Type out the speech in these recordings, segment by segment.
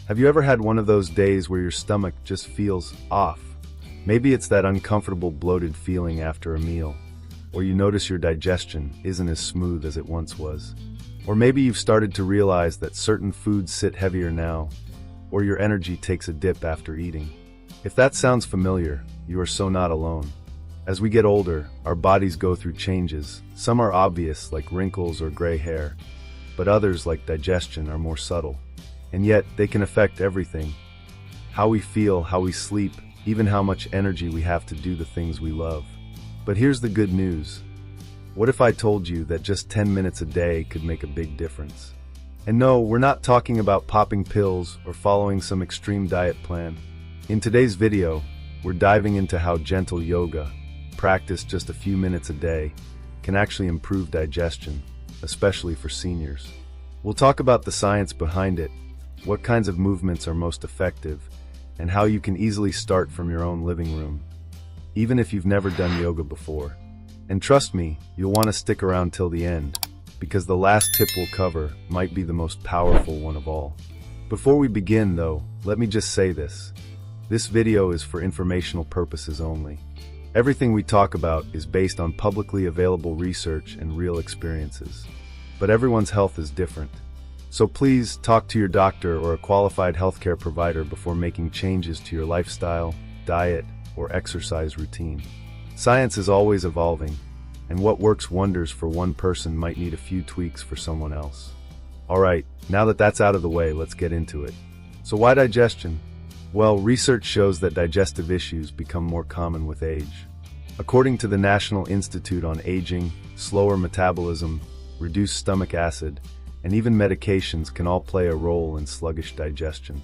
Have you ever had one of those days where your stomach just feels off? Maybe it's that uncomfortable bloated feeling after a meal, or you notice your digestion isn't as smooth as it once was. Or maybe you've started to realize that certain foods sit heavier now, or your energy takes a dip after eating. If that sounds familiar, you are so not alone. As we get older, our bodies go through changes. Some are obvious, like wrinkles or gray hair, but others, like digestion, are more subtle. And yet, they can affect everything. How we feel, how we sleep, even how much energy we have to do the things we love. But here's the good news. What if I told you that just 10 minutes a day could make a big difference? And no, we're not talking about popping pills or following some extreme diet plan. In today's video, we're diving into how gentle yoga, practiced just a few minutes a day, can actually improve digestion, especially for seniors. We'll talk about the science behind it, what kinds of movements are most effective, and how you can easily start from your own living room, even if you've never done yoga before. And trust me, you'll want to stick around till the end, because the last tip we'll cover might be the most powerful one of all. Before we begin though, let me just say this. This video is for informational purposes only. Everything we talk about is based on publicly available research and real experiences. But everyone's health is different. So please talk to your doctor or a qualified healthcare provider before making changes to your lifestyle, diet, or exercise routine. Science is always evolving, and what works wonders for one person might need a few tweaks for someone else. Alright, now that that's out of the way, let's get into it. So why digestion? Well, research shows that digestive issues become more common with age. According to the National Institute on Aging, slower metabolism, reduced stomach acid, and even medications can all play a role in sluggish digestion.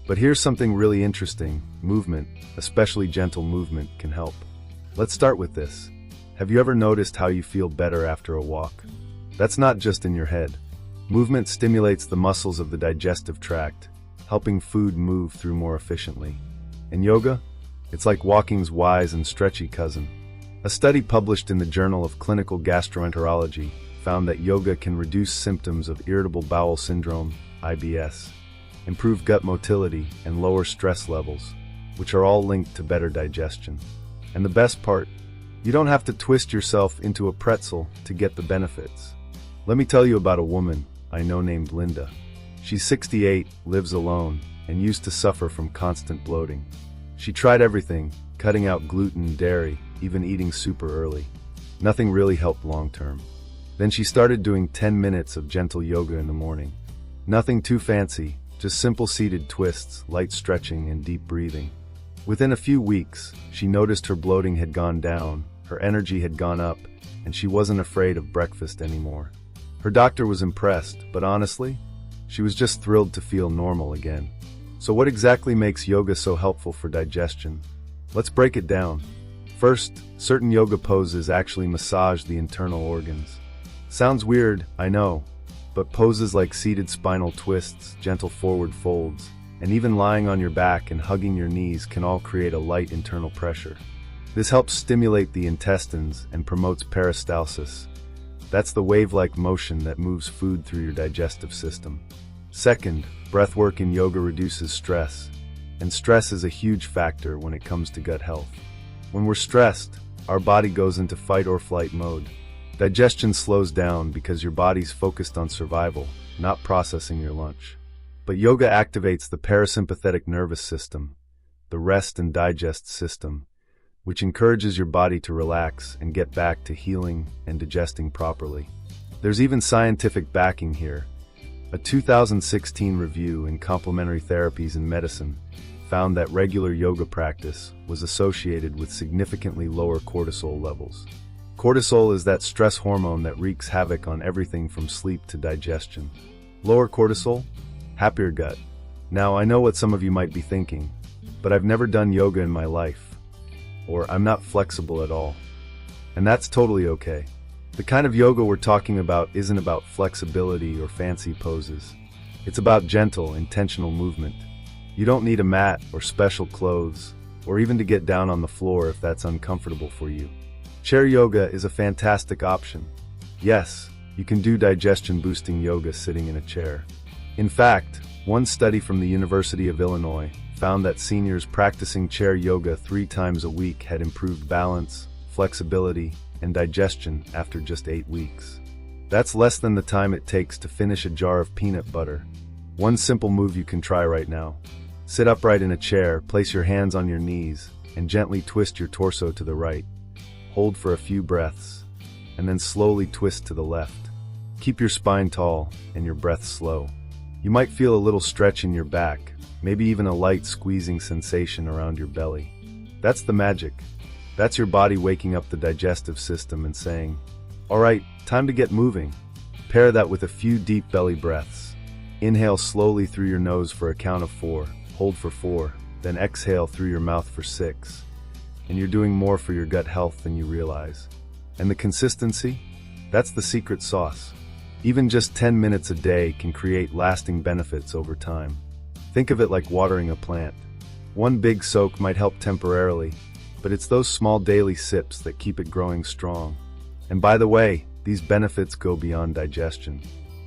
But here's something really interesting. Movement, especially gentle movement, can help. Let's start with this. Have you ever noticed how you feel better after a walk? That's not just in your head. Movement stimulates the muscles of the digestive tract, helping food move through more efficiently. And yoga? It's like walking's wise and stretchy cousin. A study published in the Journal of Clinical Gastroenterology found that yoga can reduce symptoms of irritable bowel syndrome, IBS, improve gut motility, and lower stress levels, which are all linked to better digestion. And the best part, you don't have to twist yourself into a pretzel to get the benefits. Let me tell you about a woman I know named Linda. She's 68, lives alone, and used to suffer from constant bloating. She tried everything, cutting out gluten, dairy, even eating super early. Nothing really helped long term. Then she started doing 10 minutes of gentle yoga in the morning. Nothing too fancy, just simple seated twists, light stretching, and deep breathing. Within a few weeks, she noticed her bloating had gone down, her energy had gone up, and she wasn't afraid of breakfast anymore. Her doctor was impressed, but honestly, she was just thrilled to feel normal again. So what exactly makes yoga so helpful for digestion? Let's break it down. First, certain yoga poses actually massage the internal organs. Sounds weird, I know, but poses like seated spinal twists, gentle forward folds, and even lying on your back and hugging your knees can all create a light internal pressure. This helps stimulate the intestines and promotes peristalsis. That's the wave-like motion that moves food through your digestive system. Second, breathwork in yoga reduces stress, and stress is a huge factor when it comes to gut health. When we're stressed, our body goes into fight or flight mode. Digestion slows down because your body's focused on survival, not processing your lunch. But yoga activates the parasympathetic nervous system, the rest and digest system, which encourages your body to relax and get back to healing and digesting properly. There's even scientific backing here. A 2016 review in Complementary Therapies in Medicine found that regular yoga practice was associated with significantly lower cortisol levels. Cortisol is that stress hormone that wreaks havoc on everything from sleep to digestion. Lower cortisol? Happier gut. Now, I know what some of you might be thinking, but I've never done yoga in my life. Or I'm not flexible at all. And that's totally okay. The kind of yoga we're talking about isn't about flexibility or fancy poses. It's about gentle, intentional movement. You don't need a mat or special clothes, or even to get down on the floor if that's uncomfortable for you. Chair yoga is a fantastic option. Yes, you can do digestion-boosting yoga sitting in a chair. In fact, One study from the University of Illinois found that seniors practicing chair yoga 3 times a week had improved balance, flexibility, and digestion after just 8 weeks. That's less than the time it takes to finish a jar of peanut butter. One simple move you can try right now. Sit upright in a chair, place your hands on your knees, and gently twist your torso to the right. Hold for a few breaths, and then slowly twist to the left. Keep your spine tall and your breath slow. You might feel a little stretch in your back, maybe even a light squeezing sensation around your belly. That's the magic. That's your body waking up the digestive system and saying, "All right, time to get moving." Pair that with a few deep belly breaths. Inhale slowly through your nose for a count of 4, hold for 4, then exhale through your mouth for 6. And you're doing more for your gut health than you realize. And the consistency? That's the secret sauce. Even just 10 minutes a day can create lasting benefits over time. Think of it like watering a plant. One big soak might help temporarily, but it's those small daily sips that keep it growing strong. And by the way, these benefits go beyond digestion.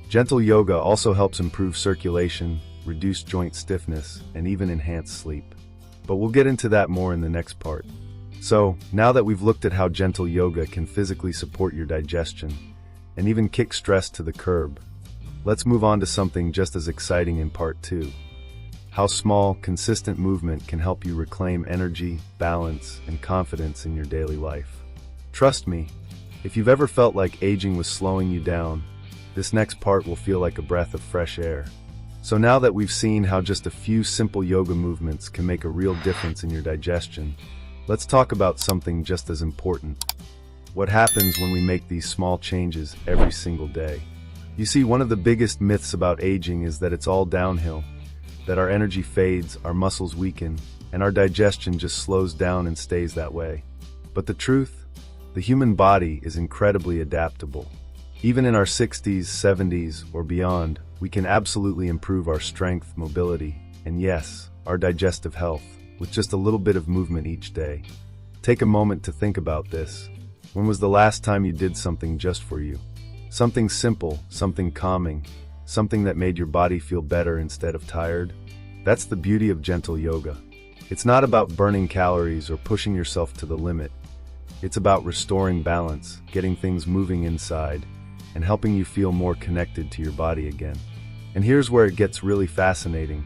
Gentle yoga also helps improve circulation, reduce joint stiffness, and even enhance sleep. But we'll get into that more in the next part. So, now that we've looked at how gentle yoga can physically support your digestion, and even kick stress to the curb, let's move on to something just as exciting in part 2. How small, consistent movement can help you reclaim energy, balance, and confidence in your daily life. Trust me, if you've ever felt like aging was slowing you down, this next part will feel like a breath of fresh air. So now that we've seen how just a few simple yoga movements can make a real difference in your digestion, let's talk about something just as important. What happens when we make these small changes every single day? You see, one of the biggest myths about aging is that it's all downhill, that our energy fades, our muscles weaken, and our digestion just slows down and stays that way. But the truth? The human body is incredibly adaptable. Even in our 60s, 70s, or beyond, we can absolutely improve our strength, mobility, and yes, our digestive health, with just a little bit of movement each day. Take a moment to think about this. When was the last time you did something just for you? Something simple, something calming, something that made your body feel better instead of tired? That's the beauty of gentle yoga. It's not about burning calories or pushing yourself to the limit. It's about restoring balance, getting things moving inside, and helping you feel more connected to your body again. And here's where it gets really fascinating.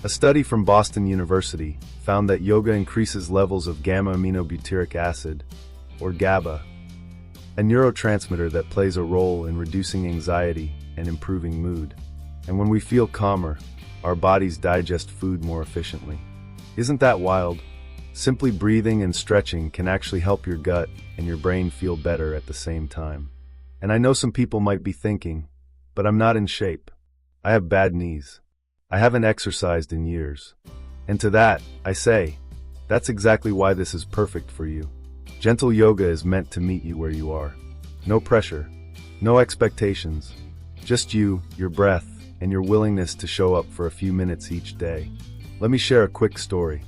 A study from Boston University found that yoga increases levels of gamma-aminobutyric acid, or GABA, a neurotransmitter that plays a role in reducing anxiety and improving mood. And when we feel calmer, our bodies digest food more efficiently. Isn't that wild? Simply breathing and stretching can actually help your gut and your brain feel better at the same time. And I know some people might be thinking, but I'm not in shape. I have bad knees. I haven't exercised in years. And to that, I say, that's exactly why this is perfect for you. Gentle yoga is meant to meet you where you are. No pressure, no expectations, just you, your breath, and your willingness to show up for a few minutes each day. Let me share a quick story.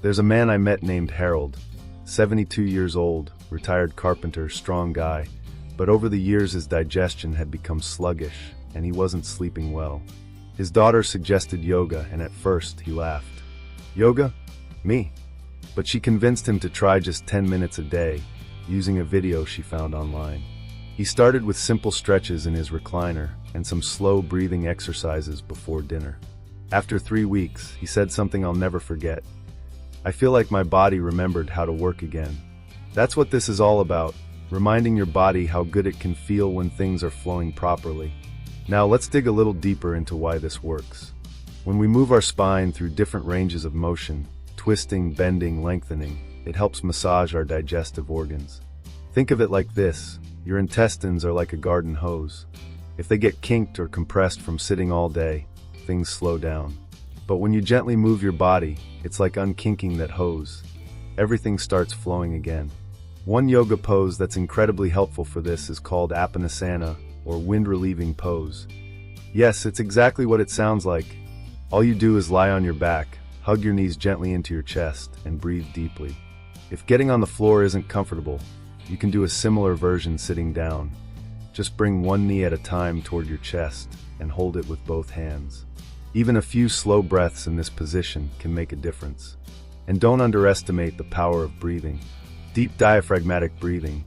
There's a man I met named Harold, 72 years old, retired carpenter, strong guy, but over the years his digestion had become sluggish and he wasn't sleeping well. His daughter suggested yoga and at first he laughed. Yoga? Me? But she convinced him to try just 10 minutes a day, using a video she found online. He started with simple stretches in his recliner and some slow breathing exercises before dinner. After 3 weeks, he said something I'll never forget. I feel like my body remembered how to work again. That's what this is all about, reminding your body how good it can feel when things are flowing properly. Now let's dig a little deeper into why this works. When we move our spine through different ranges of motion, twisting, bending, lengthening, it helps massage our digestive organs. Think of it like this: your intestines are like a garden hose. If they get kinked or compressed from sitting all day, things slow down. But when you gently move your body, it's like unkinking that hose. Everything starts flowing again. One yoga pose that's incredibly helpful for this is called Apanasana, or wind-relieving pose. Yes, it's exactly what it sounds like. All you do is lie on your back, hug your knees gently into your chest, and breathe deeply. If getting on the floor isn't comfortable, you can do a similar version sitting down. Just bring one knee at a time toward your chest and hold it with both hands. Even a few slow breaths in this position can make a difference. And don't underestimate the power of breathing. Deep diaphragmatic breathing,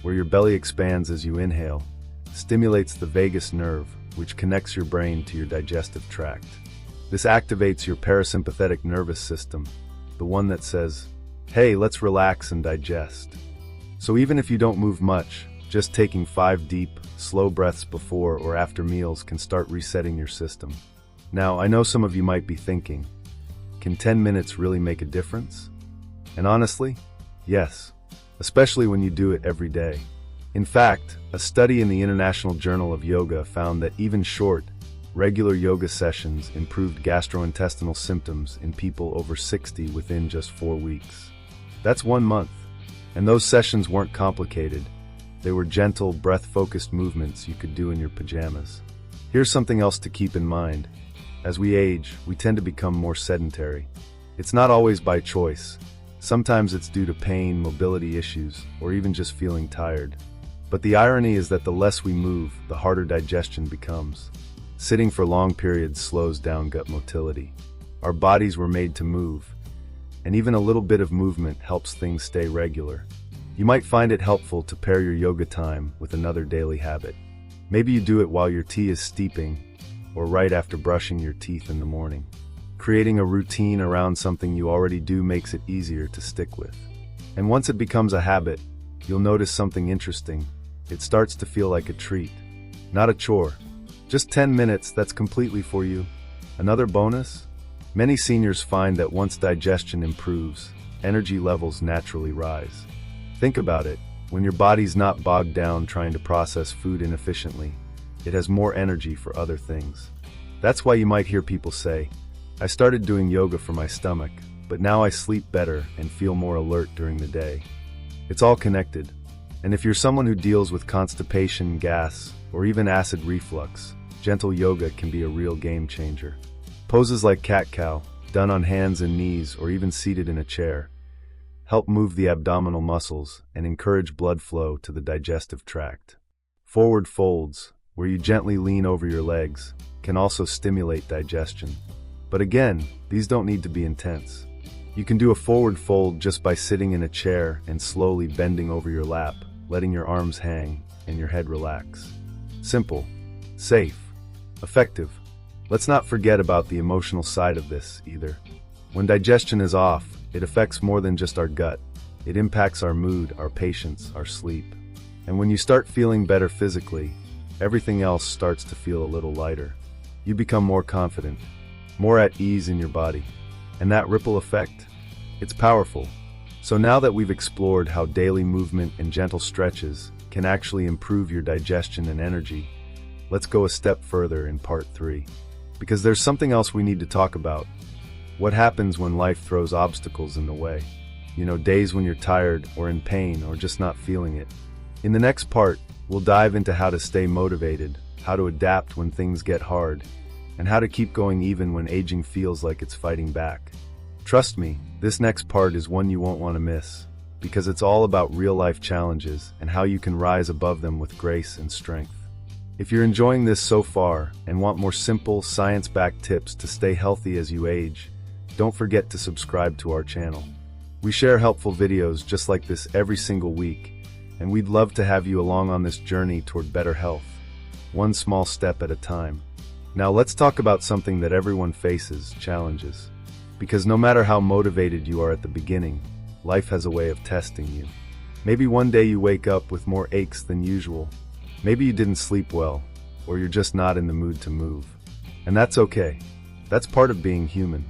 where your belly expands as you inhale, stimulates the vagus nerve, which connects your brain to your digestive tract. This activates your parasympathetic nervous system, the one that says, "Hey, let's relax and digest." So even if you don't move much, just taking 5 deep, slow breaths before or after meals can start resetting your system. Now, I know some of you might be thinking, can 10 minutes really make a difference? And honestly, yes, especially when you do it every day. In fact, a study in the International Journal of Yoga found that even short, regular yoga sessions improved gastrointestinal symptoms in people over 60 within just 4 weeks. That's 1 month. And those sessions weren't complicated. They were gentle, breath-focused movements you could do in your pajamas. Here's something else to keep in mind. As we age, we tend to become more sedentary. It's not always by choice. Sometimes it's due to pain, mobility issues, or even just feeling tired. But the irony is that the less we move, the harder digestion becomes. Sitting for long periods slows down gut motility. Our bodies were made to move, and even a little bit of movement helps things stay regular. You might find it helpful to pair your yoga time with another daily habit. Maybe you do it while your tea is steeping, or right after brushing your teeth in the morning. Creating a routine around something you already do makes it easier to stick with. And once it becomes a habit, you'll notice something interesting. It starts to feel like a treat, not a chore. Just 10 minutes, that's completely for you. Another bonus? Many seniors find that once digestion improves, energy levels naturally rise. Think about it. When your body's not bogged down trying to process food inefficiently, it has more energy for other things. That's why you might hear people say, "I started doing yoga for my stomach, but now I sleep better and feel more alert during the day." It's all connected. And if you're someone who deals with constipation, gas, or even acid reflux, gentle yoga can be a real game changer. Poses like cat-cow, done on hands and knees or even seated in a chair, help move the abdominal muscles and encourage blood flow to the digestive tract. Forward folds, where you gently lean over your legs, can also stimulate digestion. But again, these don't need to be intense. You can do a forward fold just by sitting in a chair and slowly bending over your lap, letting your arms hang and your head relax. Simple, safe, effective. Let's not forget about the emotional side of this either. When digestion is off, it affects more than just our gut. It impacts our mood, our patience, our sleep. And when you start feeling better physically, everything else starts to feel a little lighter. You become more confident, more at ease in your body. And that ripple effect? It's powerful. So now that we've explored how daily movement and gentle stretches can actually improve your digestion and energy, let's go a step further in part 3. Because there's something else we need to talk about. What happens when life throws obstacles in the way? You know, days when you're tired or in pain or just not feeling it. In the next part, we'll dive into how to stay motivated, how to adapt when things get hard, and how to keep going even when aging feels like it's fighting back. Trust me, this next part is one you won't want to miss, because it's all about real-life challenges and how you can rise above them with grace and strength. If you're enjoying this so far and want more simple, science-backed tips to stay healthy as you age, don't forget to subscribe to our channel. We share helpful videos just like this every single week, and we'd love to have you along on this journey toward better health, one small step at a time. Now let's talk about something that everyone faces, challenges. Because no matter how motivated you are at the beginning, life has a way of testing you. Maybe one day you wake up with more aches than usual. Maybe you didn't sleep well, or you're just not in the mood to move. And that's okay. That's part of being human.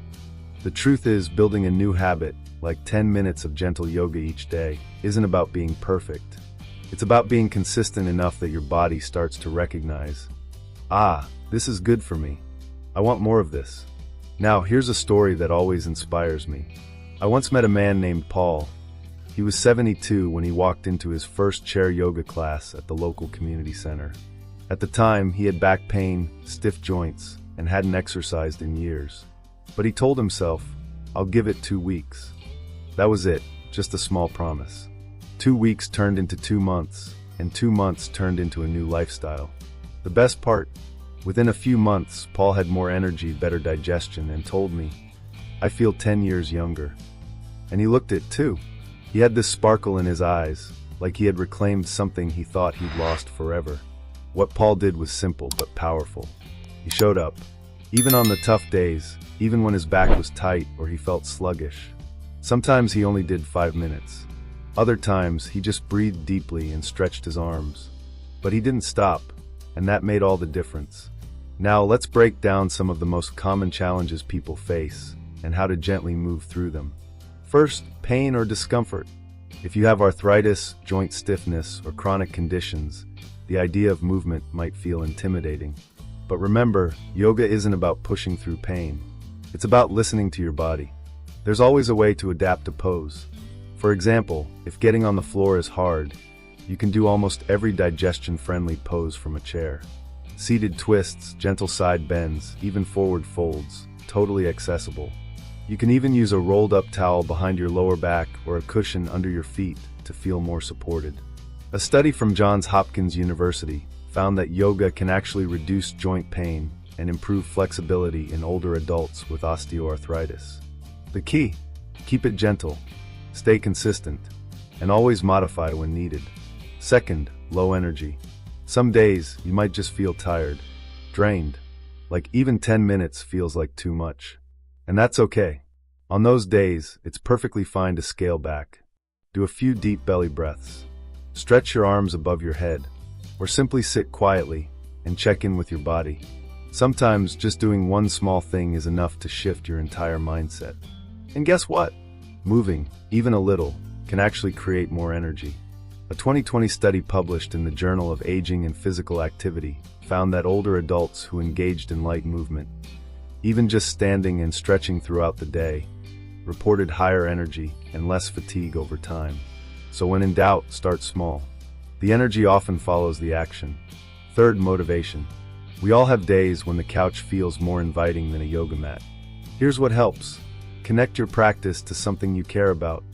The truth is, building a new habit, like 10 minutes of gentle yoga each day, isn't about being perfect. It's about being consistent enough that your body starts to recognize, this is good for me. I want more of this. Now, here's a story that always inspires me. I once met a man named Paul. He was 72 when he walked into his first chair yoga class at the local community center. At the time, he had back pain, stiff joints, and hadn't exercised in years. But he told himself, "I'll give it 2 weeks." That was it, just a small promise. 2 weeks turned into 2 months, and 2 months turned into a new lifestyle. The best part, Within a few months, Paul had more energy, better digestion, and told me, "I feel 10 years younger." And he looked it too. He had this sparkle in his eyes, like he had reclaimed something he thought he'd lost forever. What Paul did was simple but powerful. He showed up, even on the tough days, even when his back was tight or he felt sluggish. Sometimes he only did 5 minutes. Other times, he just breathed deeply and stretched his arms. But he didn't stop, and that made all the difference. Now let's break down some of the most common challenges people face and how to gently move through them. First, pain or discomfort. If you have arthritis, joint stiffness, or chronic conditions, the idea of movement might feel intimidating. But remember, yoga isn't about pushing through pain. It's about listening to your body. There's always a way to adapt a pose. For example, if getting on the floor is hard, you can do almost every digestion-friendly pose from a chair. Seated twists, gentle side bends, even forward folds, totally accessible. You can even use a rolled-up towel behind your lower back or a cushion under your feet to feel more supported. A study from Johns Hopkins University found that yoga can actually reduce joint pain and improve flexibility in older adults with osteoarthritis. The key: keep it gentle, stay consistent, and always modify when needed. Second, low energy. Some days you might just feel tired, drained, like even 10 minutes feels like too much. And that's okay. On those days, it's perfectly fine to scale back. Do a few deep belly breaths. Stretch your arms above your head, or simply sit quietly and check in with your body. Sometimes just doing one small thing is enough to shift your entire mindset. And guess what? Moving, even a little, can actually create more energy. A 2020 study published in the Journal of Aging and Physical Activity found that older adults who engaged in light movement, even just standing and stretching throughout the day, reported higher energy and less fatigue over time. So when in doubt, start small. The energy often follows the action. Third, motivation. We all have days when the couch feels more inviting than a yoga mat. Here's what helps. Connect your practice to something you care about.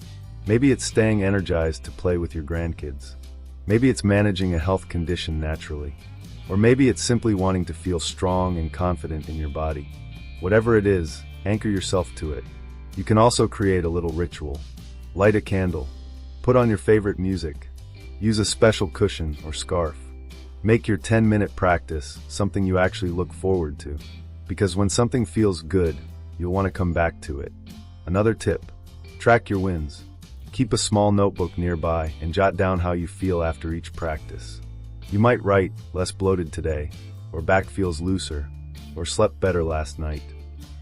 Maybe it's staying energized to play with your grandkids. Maybe it's managing a health condition naturally. Or maybe it's simply wanting to feel strong and confident in your body. Whatever it is, anchor yourself to it. You can also create a little ritual. Light a candle. Put on your favorite music. Use a special cushion or scarf. Make your 10-minute practice something you actually look forward to. Because when something feels good, you'll want to come back to it. Another tip: track your wins. Keep a small notebook nearby and jot down how you feel after each practice. You might write, "less bloated today," or "back feels looser," or "slept better last night."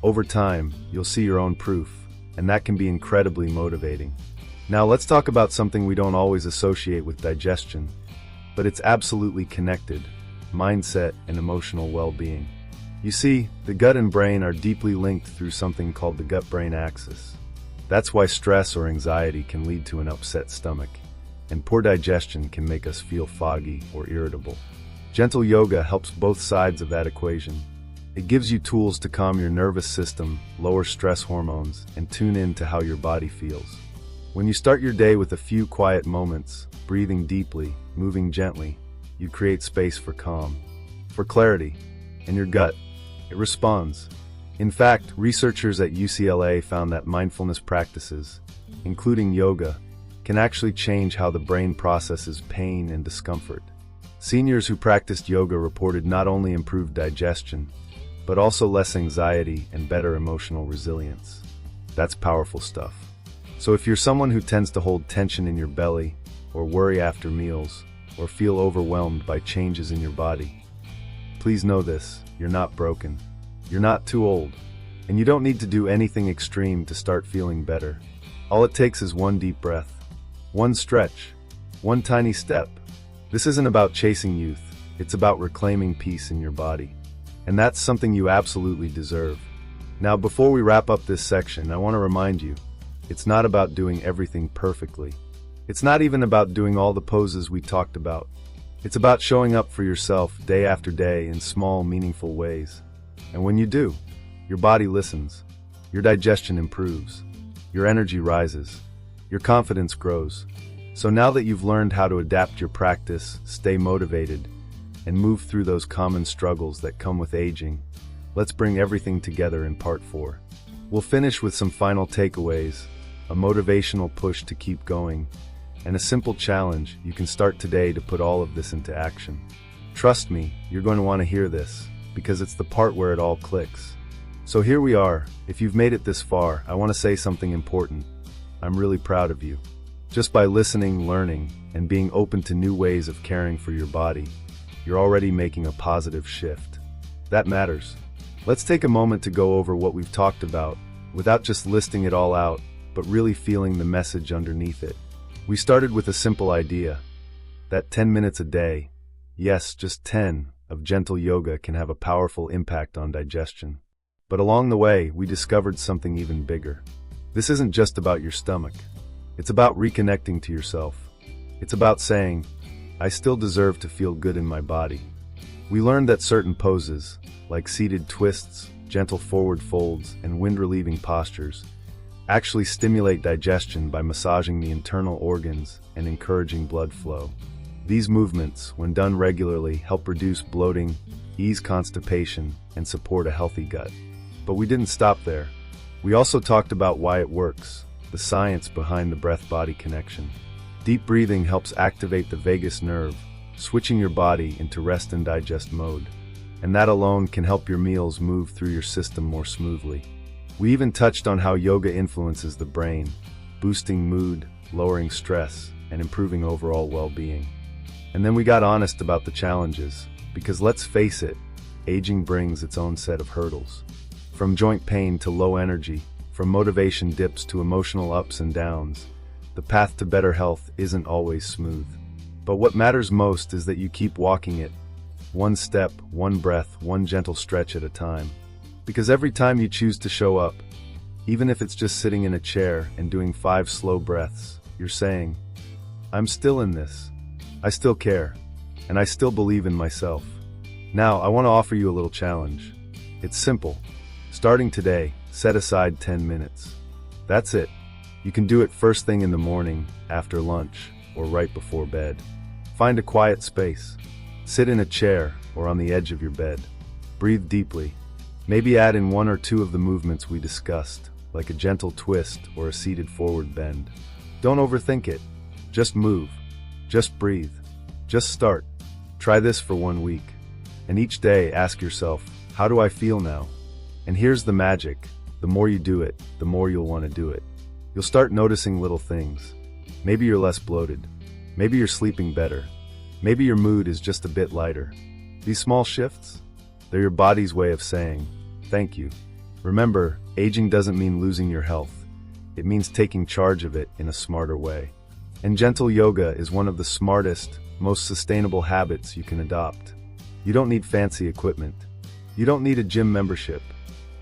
Over time, you'll see your own proof, and that can be incredibly motivating. Now let's talk about something we don't always associate with digestion, but it's absolutely connected: mindset and emotional well-being. You see, the gut and brain are deeply linked through something called the gut-brain axis. That's why stress or anxiety can lead to an upset stomach, and poor digestion can make us feel foggy or irritable. Gentle yoga helps both sides of that equation. It gives you tools to calm your nervous system, lower stress hormones, and tune in to how your body feels. When you start your day with a few quiet moments, breathing deeply, moving gently, you create space for calm, for clarity, and your gut, it responds. In fact, researchers at UCLA found that mindfulness practices, including yoga, can actually change how the brain processes pain and discomfort. Seniors who practiced yoga reported not only improved digestion, but also less anxiety and better emotional resilience. That's powerful stuff. So if you're someone who tends to hold tension in your belly, or worry after meals, or feel overwhelmed by changes in your body, please know this: you're not broken. You're not too old, and you don't need to do anything extreme to start feeling better. All it takes is one deep breath, one stretch, one tiny step. This isn't about chasing youth, it's about reclaiming peace in your body. And that's something you absolutely deserve. Now, before we wrap up this section, I want to remind you, it's not about doing everything perfectly. It's not even about doing all the poses we talked about. It's about showing up for yourself day after day in small, meaningful ways. And when you do, your body listens, your digestion improves, your energy rises, your confidence grows. So now that you've learned how to adapt your practice, stay motivated, and move through those common struggles that come with aging, let's bring everything together in part 4. We'll finish with some final takeaways, a motivational push to keep going, and a simple challenge you can start today to put all of this into action. Trust me, you're going to want to hear this, because it's the part where it all clicks. So here we are. If you've made it this far, I want to say something important. I'm really proud of you. Just by listening, learning, and being open to new ways of caring for your body, you're already making a positive shift. That matters. Let's take a moment to go over what we've talked about, without just listing it all out, but really feeling the message underneath it. We started with a simple idea, that 10 minutes a day, yes, just 10, of gentle yoga can have a powerful impact on digestion. But along the way, we discovered something even bigger. This isn't just about your stomach. It's about reconnecting to yourself. It's about saying, I still deserve to feel good in my body. We learned that certain poses, like seated twists, gentle forward folds, and wind-relieving postures, actually stimulate digestion by massaging the internal organs and encouraging blood flow. These movements, when done regularly, help reduce bloating, ease constipation, and support a healthy gut. But we didn't stop there. We also talked about why it works, the science behind the breath-body connection. Deep breathing helps activate the vagus nerve, switching your body into rest and digest mode. And that alone can help your meals move through your system more smoothly. We even touched on how yoga influences the brain, boosting mood, lowering stress, and improving overall well-being. And then we got honest about the challenges, because let's face it, aging brings its own set of hurdles. From joint pain to low energy, from motivation dips to emotional ups and downs, the path to better health isn't always smooth. But what matters most is that you keep walking it, one step, one breath, one gentle stretch at a time. Because every time you choose to show up, even if it's just sitting in a chair and doing 5 slow breaths, you're saying, I'm still in this. I still care, and I still believe in myself. Now, I want to offer you a little challenge. It's simple. Starting today, set aside 10 minutes. That's it. You can do it first thing in the morning, after lunch, or right before bed. Find a quiet space. Sit in a chair or on the edge of your bed. Breathe deeply. Maybe add in 1 or 2 of the movements we discussed, like a gentle twist or a seated forward bend. Don't overthink it. Just move. Just breathe. Just start. Try this for 1 week. And each day ask yourself, how do I feel now? And here's the magic. The more you do it, the more you'll want to do it. You'll start noticing little things. Maybe you're less bloated. Maybe you're sleeping better. Maybe your mood is just a bit lighter. These small shifts, they're your body's way of saying, thank you. Remember, aging doesn't mean losing your health. It means taking charge of it in a smarter way. And gentle yoga is one of the smartest, most sustainable habits you can adopt. You don't need fancy equipment. You don't need a gym membership.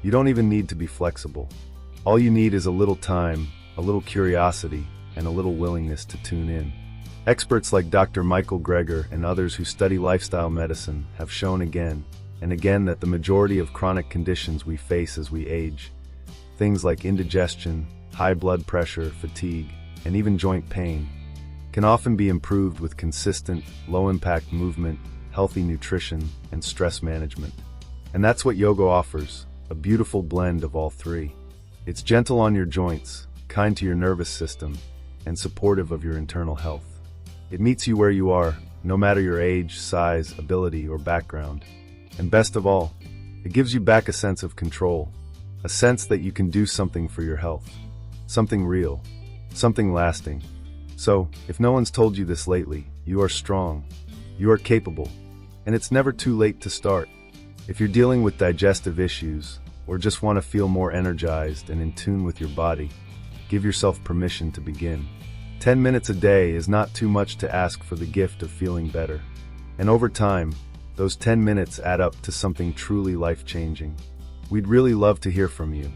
You don't even need to be flexible. All you need is a little time, a little curiosity, and a little willingness to tune in. Experts like Dr. Michael Greger and others who study lifestyle medicine have shown again and again that the majority of chronic conditions we face as we age, things like indigestion, high blood pressure, fatigue, and even joint pain, can often be improved with consistent, low-impact movement, healthy nutrition, and stress management. And that's what yoga offers, a beautiful blend of all 3. It's gentle on your joints, kind to your nervous system, and supportive of your internal health. It meets you where you are, no matter your age, size, ability, or background. And best of all, it gives you back a sense of control, a sense that you can do something for your health, something real, something lasting. So, if no one's told you this lately, you are strong, you are capable, and it's never too late to start. If you're dealing with digestive issues, or just want to feel more energized and in tune with your body, give yourself permission to begin. 10 minutes a day is not too much to ask for the gift of feeling better. And over time, those 10 minutes add up to something truly life-changing. We'd really love to hear from you.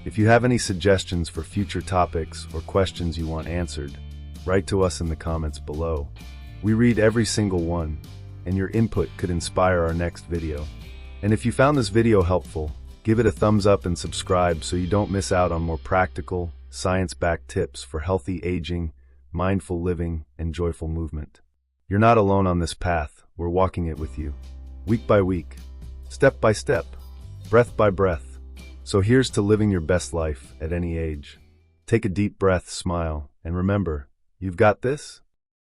If you have any suggestions for future topics or questions you want answered, write to us in the comments below. We read every single one, and your input could inspire our next video. And if you found this video helpful, give it a thumbs up and subscribe so you don't miss out on more practical, science-backed tips for healthy aging, mindful living, and joyful movement. You're not alone on this path. we're walking it with you. Week by week, step by step, breath by breath. So here's to living your best life at any age. Take a deep breath, smile, and remember, you've got this.